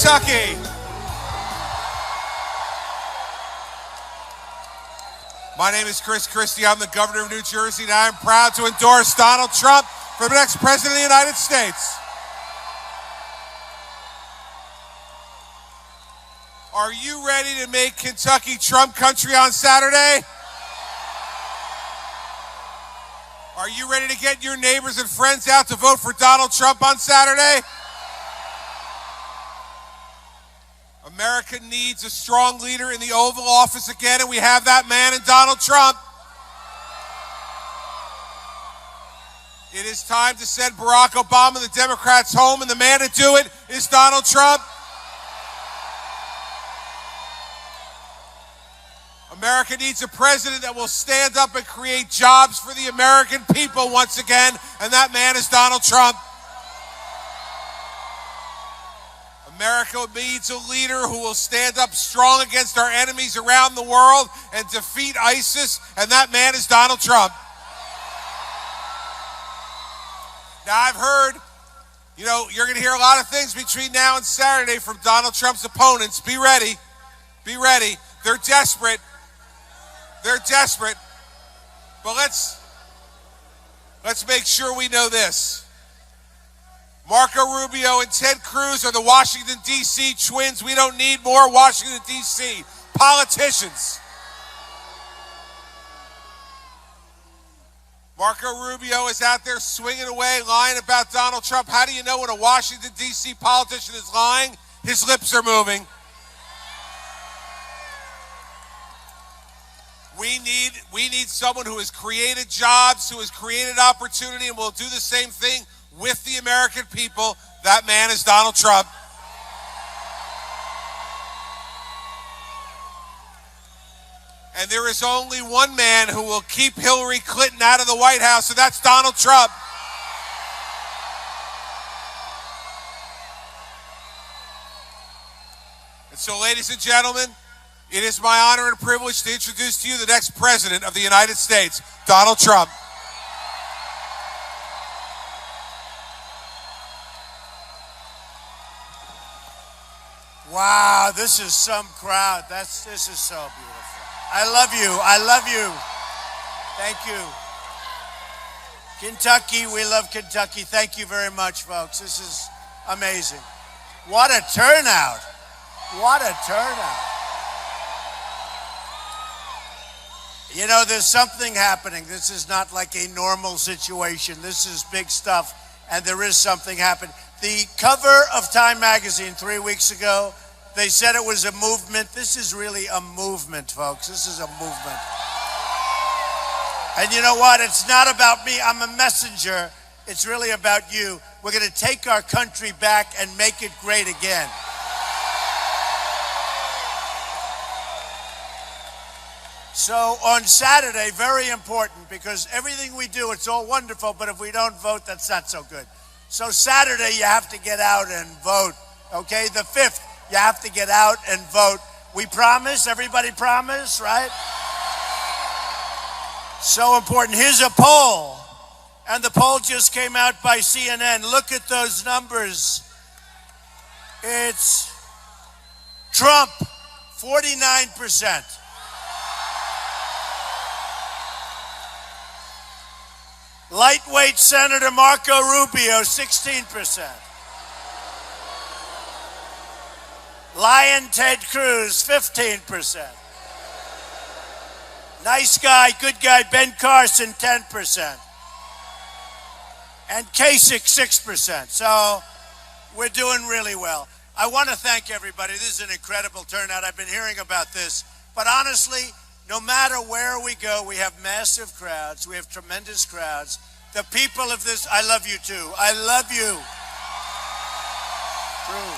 Kentucky. My name is Chris Christie. I'm the governor of New Jersey, and I'm proud to endorse Donald Trump for the next president of the United States. Are you ready to make Kentucky Trump country on Saturday? Are you ready to get your neighbors and friends out to vote for Donald Trump on Saturday? America needs a strong leader in the Oval Office again, and we have that man in Donald Trump. It is time to send Barack Obama and the Democrats home, and the man to do it is Donald Trump. America needs a president that will stand up and create jobs for the American people once again, and that man is Donald Trump. America needs a leader who will stand up strong against our enemies around the world and defeat ISIS, and that man is Donald Trump. Now, I've heard, you're going to hear a lot of things between now and Saturday from Donald Trump's opponents. Be ready. Be ready. They're desperate. They're desperate. But let's make sure we know this. Marco Rubio and Ted Cruz are the Washington, D.C. twins. We don't need more Washington, D.C. politicians. Marco Rubio is out there swinging away, lying about Donald Trump. How do you know when a Washington, D.C. politician is lying? His lips are moving. We need someone who has created jobs, who has created opportunity, and will do the same thing with the American people. That man is Donald Trump. And there is only one man who will keep Hillary Clinton out of the White House, and that's Donald Trump. And so, ladies and gentlemen, it is my honor and privilege to introduce to you the next president of the United States, Donald Trump. Wow, this is some crowd. This is so beautiful. I love you. I love you. Thank you. Kentucky, we love Kentucky. Thank you very much, folks. This is amazing. What a turnout. What a turnout. There's something happening. This is not like a normal situation. This is big stuff, and there is something happening. The cover of Time magazine 3 weeks ago, they said it was a movement. This is really a movement, folks. This is a movement. And you know what? It's not about me. I'm a messenger. It's really about you. We're going to take our country back and make it great again. So on Saturday, very important, because everything we do, it's all wonderful, but if we don't vote, that's not so good. So Saturday, you have to get out and vote, okay? The 5th, you have to get out and vote. We promise, everybody promise, right? So important. Here's a poll, and the poll just came out by CNN. Look at those numbers. It's Trump, 49%. Lightweight Senator Marco Rubio, 16%. Lion Ted Cruz, 15%. Nice guy, good guy, Ben Carson, 10%. And Kasich, 6%. So we're doing really well. I want to thank everybody. This is an incredible turnout. I've been hearing about this. But honestly, no matter where we go, we have massive crowds. We have tremendous crowds. The people of this, I love you too. I love you. True.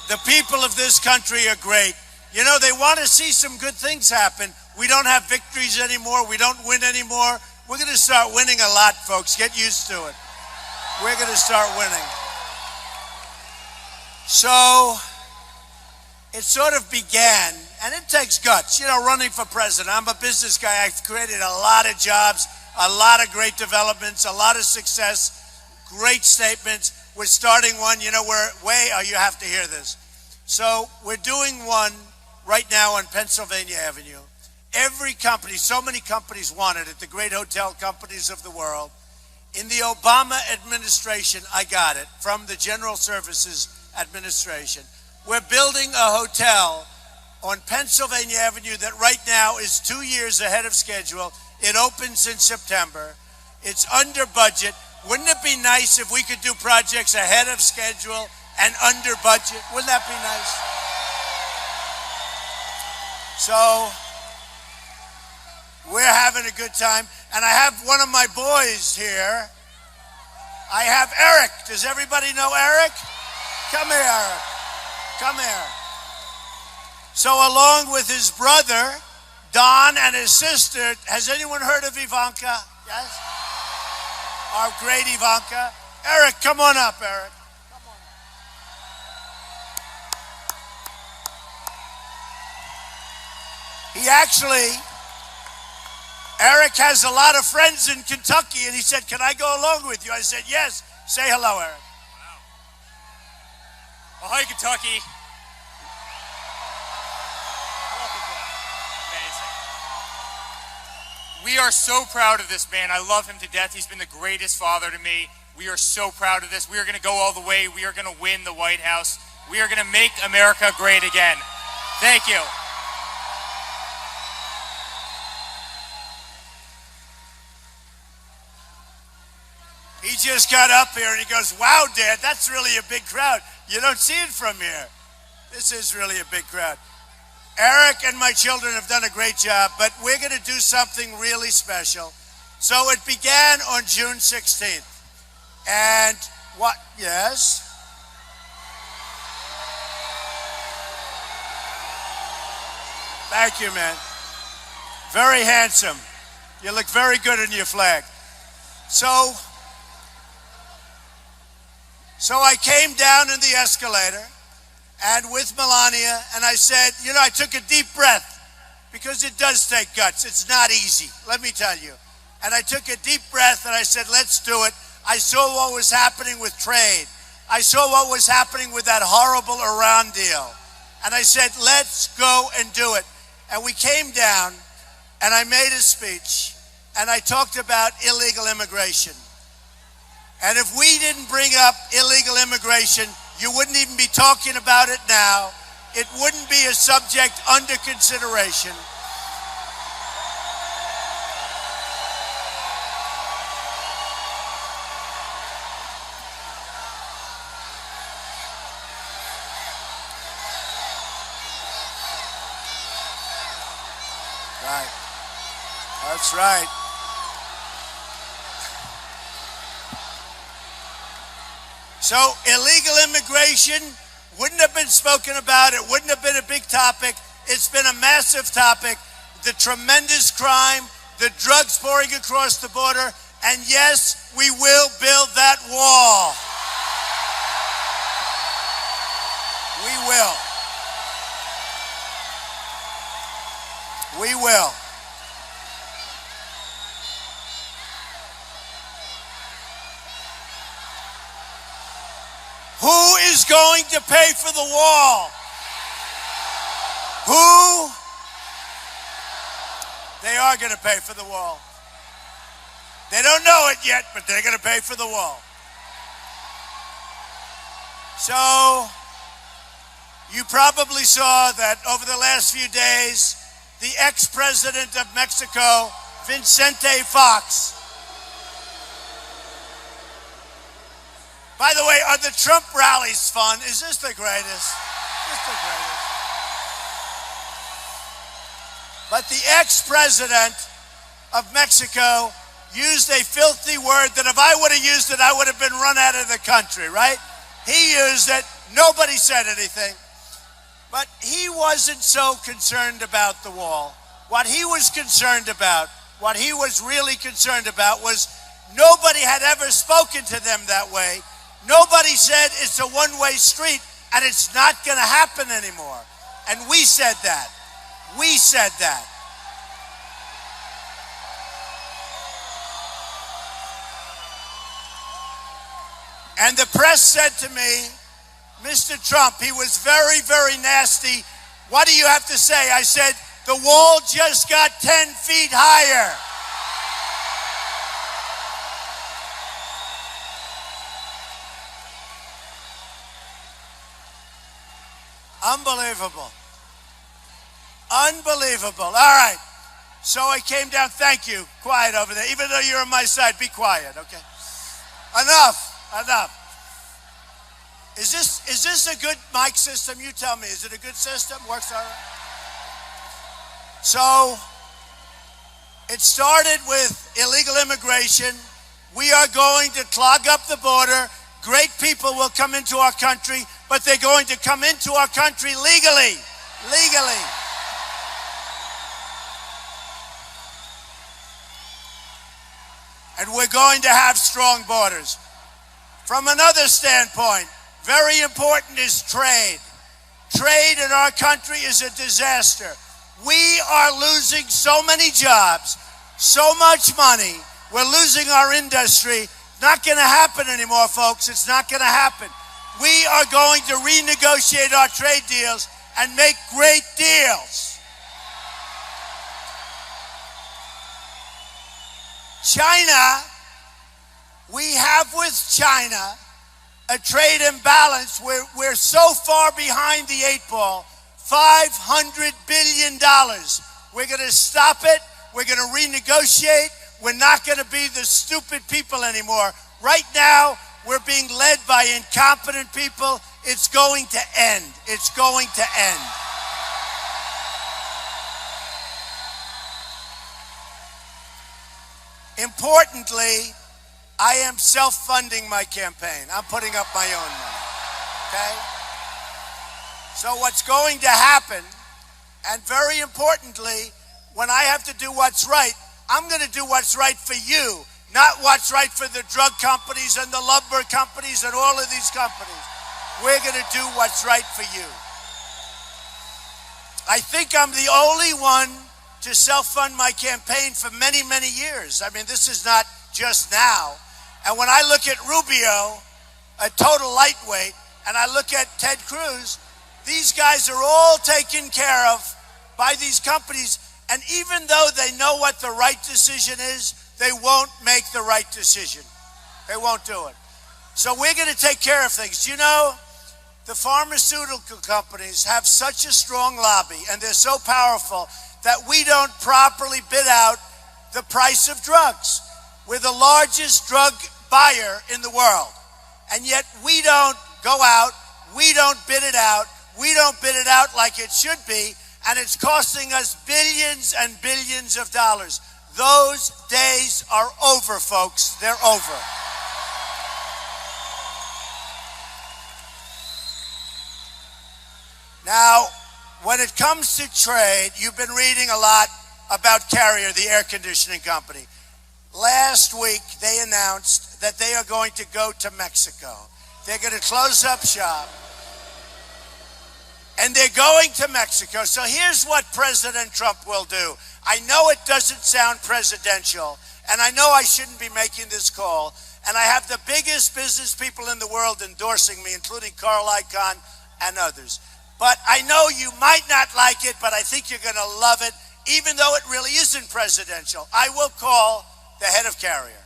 The people of this country are great. They want to see some good things happen. We don't have victories anymore. We don't win anymore. We're going to start winning a lot, folks. Get used to it. We're going to start winning. So it sort of began, and it takes guts, running for president. I'm a business guy. I've created a lot of jobs, a lot of great developments, a lot of success, great statements. We're starting one, you you have to hear this. So we're doing one right now on Pennsylvania Avenue. Every company, so many companies want it, at the great hotel companies of the world. In the Obama administration, I got it from the General Services Administration. We're building a hotel on Pennsylvania Avenue that right now is 2 years ahead of schedule. It opens in September. It's under budget. Wouldn't it be nice if we could do projects ahead of schedule and under budget? Wouldn't that be nice? So we're having a good time. And I have one of my boys here. I have Eric. Does everybody know Eric? Come here, Eric. Come here. So along with his brother, Don, and his sister, has anyone heard of Ivanka? Yes? Our great Ivanka. Eric, come on up, Eric. Come on. Eric has a lot of friends in Kentucky, and he said, can I go along with you? I said, yes. Say hello, Eric. Wow. Well, hi, Kentucky. Amazing. We are so proud of this man. I love him to death. He's been the greatest father to me. We are so proud of this. We are going to go all the way. We are going to win the White House. We are going to make America great again. Thank you. He just got up here and he goes, wow, Dad, that's really a big crowd. You don't see it from here. This is really a big crowd. Eric and my children have done a great job, but we're going to do something really special. So it began on June 16th. And what? Yes? Thank you, man. Very handsome. You look very good in your flag. So I came down in the escalator and with Melania, and I said, I took a deep breath because it does take guts. It's not easy, let me tell you. And I took a deep breath and I said, let's do it. I saw what was happening with trade. I saw what was happening with that horrible Iran deal. And I said, let's go and do it. And we came down and I made a speech and I talked about illegal immigration. And if we didn't bring up illegal immigration, you wouldn't even be talking about it now. It wouldn't be a subject under consideration. Right. That's right. So illegal immigration wouldn't have been spoken about. It wouldn't have been a big topic. It's been a massive topic. The tremendous crime, the drugs pouring across the border, and yes, we will build that wall. We will. We will. Who is going to pay for the wall? Who? They are going to pay for the wall. They don't know it yet, but they're going to pay for the wall. So, you probably saw that over the last few days, the ex-president of Mexico, Vicente Fox. By the way, are the Trump rallies fun? Is this the greatest? It's the greatest. But the ex-president of Mexico used a filthy word that if I would have used it, I would have been run out of the country, right? He used it. Nobody said anything. But he wasn't so concerned about the wall. What he was concerned about, what he was really concerned about was nobody had ever spoken to them that way. Nobody said it's a one-way street and it's not going to happen anymore. And we said that. We said that. And the press said to me, Mr. Trump, he was very, very nasty. What do you have to say? I said, the wall just got 10 feet higher. Unbelievable. Unbelievable. All right. So I came down. Thank you. Quiet over there. Even though you're on my side, be quiet, okay? Enough. Is this a good mic system? You tell me. Is it a good system? Works all right? So it started with illegal immigration. We are going to clog up the border. Great people will come into our country, but they're going to come into our country legally. Legally. And we're going to have strong borders. From another standpoint, very important is trade. Trade in our country is a disaster. We are losing so many jobs, so much money. We're losing our industry. Not going to happen anymore, folks. It's not going to happen. We are going to renegotiate our trade deals and make great deals. China, we have with China a trade imbalance where we're so far behind the eight ball, $500 billion. We're going to stop it. We're going to renegotiate. We're not going to be the stupid people anymore. Right now, we're being led by incompetent people. It's going to end. It's going to end. Importantly, I am self-funding my campaign. I'm putting up my own money, okay? So what's going to happen, and very importantly, when I have to do what's right, I'm going to do what's right for you, not what's right for the drug companies and the lumber companies and all of these companies. We're going to do what's right for you. I think I'm the only one to self-fund my campaign for many, many years. I mean, this is not just now. And when I look at Rubio, a total lightweight, and I look at Ted Cruz, these guys are all taken care of by these companies. And even though they know what the right decision is, they won't make the right decision. They won't do it. So we're going to take care of things. You know, the pharmaceutical companies have such a strong lobby, and they're so powerful that we don't properly bid out the price of drugs. We're the largest drug buyer in the world. And yet we don't go out, we don't bid it out, we don't bid it out like it should be, and it's costing us billions and billions of dollars. Those days are over, folks. They're over. Now, when it comes to trade, you've been reading a lot about Carrier, the air conditioning company. Last week, they announced that they are going to go to Mexico. They're going to close up shop. And they're going to Mexico. So here's what President Trump will do. I know it doesn't sound presidential, and I know I shouldn't be making this call, and I have the biggest business people in the world endorsing me, including Carl Icahn and others. But I know you might not like it, but I think you're going to love it, even though it really isn't presidential. I will call the head of Carrier,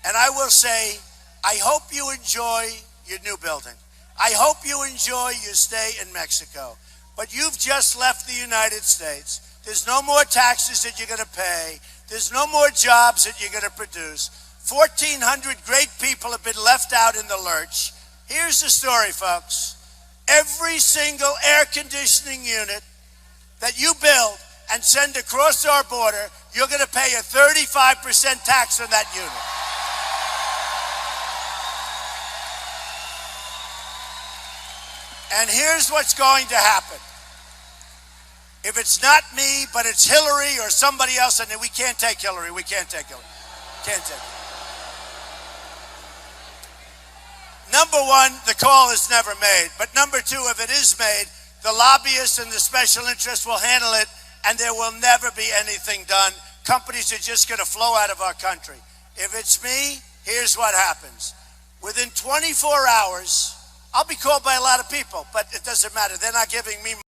and I will say, I hope you enjoy your new building. I hope you enjoy your stay in Mexico. But you've just left the United States. There's no more taxes that you're going to pay. There's no more jobs that you're going to produce. 1,400 great people have been left out in the lurch. Here's the story, folks. Every single air conditioning unit that you build and send across our border, you're going to pay a 35% tax on that unit. And here's what's going to happen. If it's not me, but it's Hillary or somebody else, and we can't take Hillary, we can't take Hillary. Can't take her. Number one, the call is never made. But number two, if it is made, the lobbyists and the special interests will handle it, and there will never be anything done. Companies are just going to flow out of our country. If it's me, here's what happens. within 24 hours, I'll be called by a lot of people, but it doesn't matter. They're not giving me